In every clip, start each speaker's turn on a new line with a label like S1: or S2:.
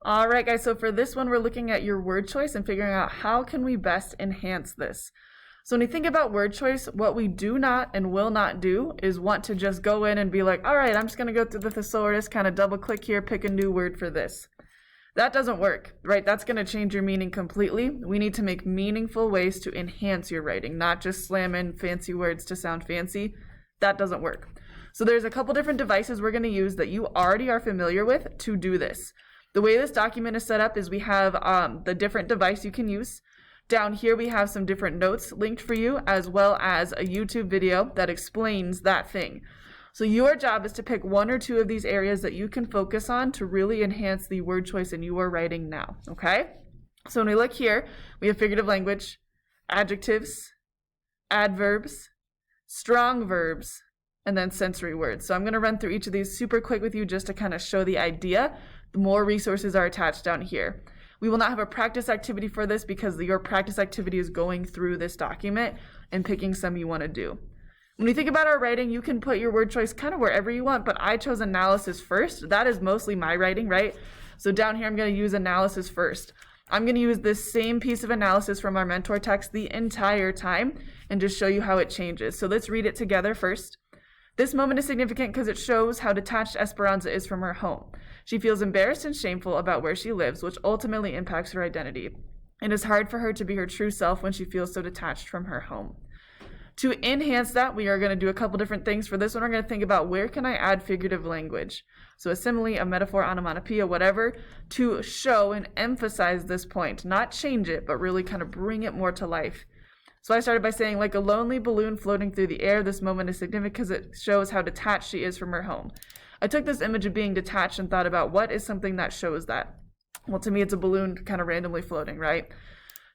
S1: All right, guys, so for this one, we're looking at your word choice and figuring out how can we best enhance this. So when you think about word choice, what we do not and will not do is want to just go in and be like, all right, I'm just going to go through the thesaurus, kind of double click here, pick a new word for this. That doesn't work, right? That's going to change your meaning completely. We need to make meaningful ways to enhance your writing, not just slam in fancy words to sound fancy. That doesn't work. So there's a couple different devices we're going to use that you already are familiar with to do this. The way this document is set up is we have the different device you can use. Down here we have some different notes linked for you, as well as a YouTube video that explains that thing. So your job is to pick one or two of these areas that you can focus on to really enhance the word choice in your writing now, okay? So when we look here, we have figurative language, adjectives, adverbs, strong verbs, and then sensory words. So I'm going to run through each of these super quick with you just to kind of show the idea. The more resources are attached down here. We will not have a practice activity for this because your practice activity is going through this document and picking some you want to do. When you think about our writing, you can put your word choice kind of wherever you want, but I chose analysis first. That is mostly my writing, right? So down here, I'm going to use analysis first. I'm going to use this same piece of analysis from our mentor text the entire time and just show you how it changes. So let's read it together first. This moment is significant because it shows how detached Esperanza is from her home. She feels embarrassed and shameful about where she lives, which ultimately impacts her identity. It is hard for her to be her true self when she feels so detached from her home. To enhance that, we are going to do a couple different things. For this one, we're going to think about where can I add figurative language? So a simile, a metaphor, onomatopoeia, whatever, to show and emphasize this point. Not change it, but really kind of bring it more to life. So I started by saying, like a lonely balloon floating through the air, this moment is significant because it shows how detached she is from her home. I took this image of being detached and thought about what is something that shows that. Well, to me, it's a balloon kind of randomly floating, right?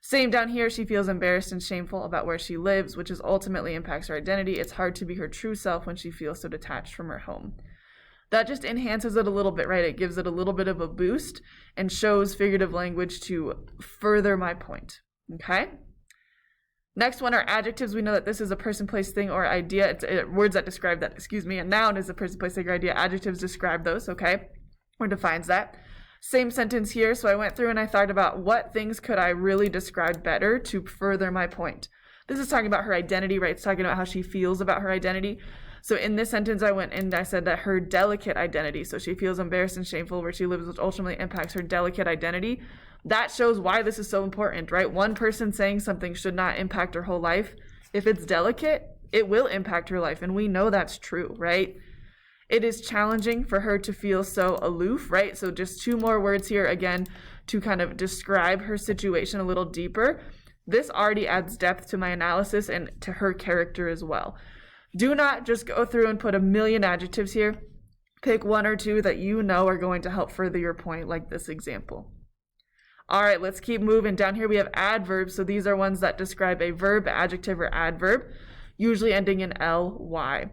S1: Same down here, she feels embarrassed and shameful about where she lives, which is ultimately impacts her identity. It's hard to be her true self when she feels so detached from her home. That just enhances it a little bit, right? It gives it a little bit of a boost and shows figurative language to further my point, okay? Next one are adjectives. We know that this is a person, place, thing, or idea. It's words that describe that, A noun is a person, place, thing, or idea. Adjectives describe those, okay? Or defines that. Same sentence here. So I went through and I thought about what things could I really describe better to further my point. This is talking about her identity, right? It's talking about how she feels about her identity. So in this sentence, I went and I said that her delicate identity. So she feels embarrassed and shameful where she lives, which ultimately impacts her delicate identity. That shows why this is so important, right? One person saying something should not impact her whole life. If it's delicate, it will impact her life. And we know that's true, right? It is challenging for her to feel so aloof, right? So just two more words here again to kind of describe her situation a little deeper. This already adds depth to my analysis and to her character as well. Do not just go through and put a million adjectives here. Pick one or two that you know are going to help further your point, like this example. All right, let's keep moving. Down here we have adverbs. So these are ones that describe a verb, adjective, or adverb, usually ending in ly.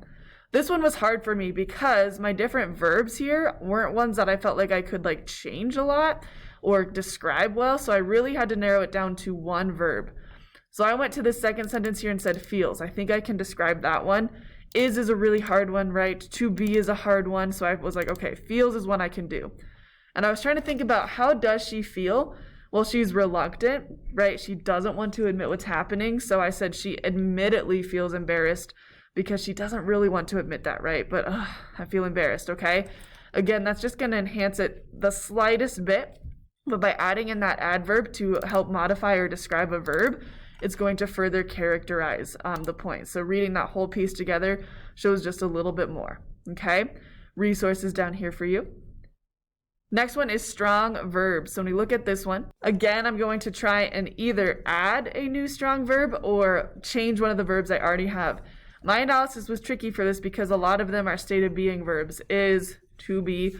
S1: This one was hard for me because my different verbs here weren't ones that I felt like I could like change a lot or describe well. So I really had to narrow it down to one verb. So I went to the second sentence here and said feels. I think I can describe that one. Is a really hard one, right? To be is a hard one. So I was like, okay, feels is one I can do. And I was trying to think about how does she feel? Well, she's reluctant, right? She doesn't want to admit what's happening. So I said she admittedly feels embarrassed because she doesn't really want to admit that, right? But I feel embarrassed, okay? Again, that's just going to enhance it the slightest bit. But by adding in that adverb to help modify or describe a verb, it's going to further characterize the point. So reading that whole piece together shows just a little bit more, okay? Resources down here for you. Next one is strong verbs. So when we look at this one, again, I'm going to try and either add a new strong verb or change one of the verbs I already have. My analysis was tricky for this because a lot of them are state of being verbs, is, to be.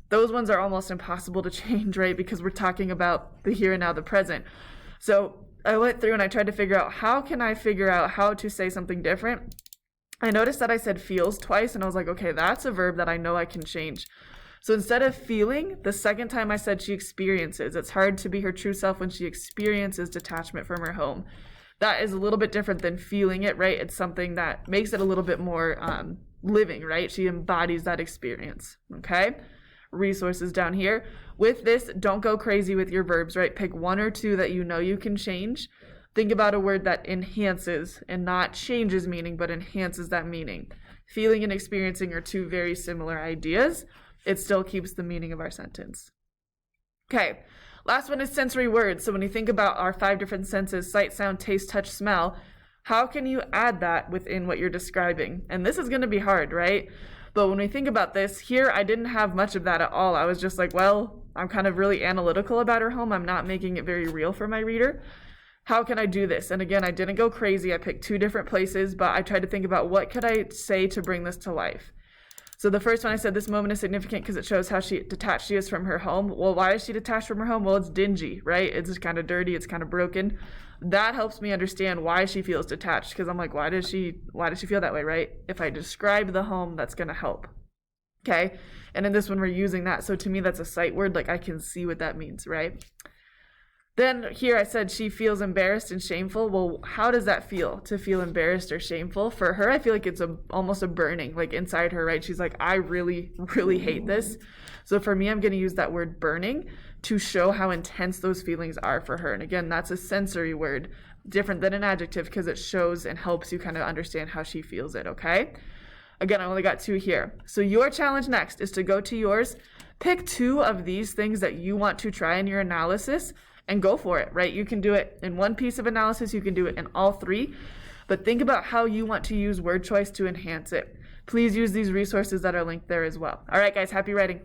S1: Those ones are almost impossible to change, right? Because we're talking about the here and now, the present. So I went through and I tried to figure out how to say something different. I noticed that I said feels twice and I was like, okay, that's a verb that I know I can change. So instead of feeling, the second time I said she experiences. It's hard to be her true self when she experiences detachment from her home. That is a little bit different than feeling it, right? It's something that makes it a little bit more living, right? She embodies that experience, okay? resources down here. With this, don't go crazy with your verbs, right? Pick one or two that you know you can change. Think about a word that enhances and not changes meaning, but enhances that meaning. Feeling and experiencing are two very similar ideas. It still keeps the meaning of our sentence. Okay, last one is sensory words. So when you think about our 5 different senses, sight, sound, taste, touch, smell, how can you add that within what you're describing? And this is going to be hard, right? But when we think about this, here I didn't have much of that at all. I was just like, well, I'm kind of really analytical about her home. I'm not making it very real for my reader. How can I do this? And again, I didn't go crazy. I picked 2 different places, but I tried to think about what could I say to bring this to life. So the first one, I said this moment is significant because it shows how detached she is from her home. Well, why is she detached from her home? Well, it's dingy, right? It's just kind of dirty. It's kind of broken. That helps me understand why she feels detached, because I'm like, why does she feel that way, right? If I describe the home, that's going to help. Okay. And in this one, we're using that. So to me, that's a sight word. Like I can see what that means, right? Then here I said she feels embarrassed and shameful. Well, how does that feel, to feel embarrassed or shameful? For her, I feel like it's almost a burning, like inside her, right? She's like, I really, really hate this. So for me, I'm going to use that word burning to show how intense those feelings are for her. And again, that's a sensory word, different than an adjective, because it shows and helps you kind of understand how she feels it, okay? Again, I only got 2 here. So your challenge next is to go to yours, pick 2 of these things that you want to try in your analysis, and go for it, right? You can do it in one piece of analysis, you can do it in all 3, but think about how you want to use word choice to enhance it. Please use these resources that are linked there as well. All right, guys, happy writing.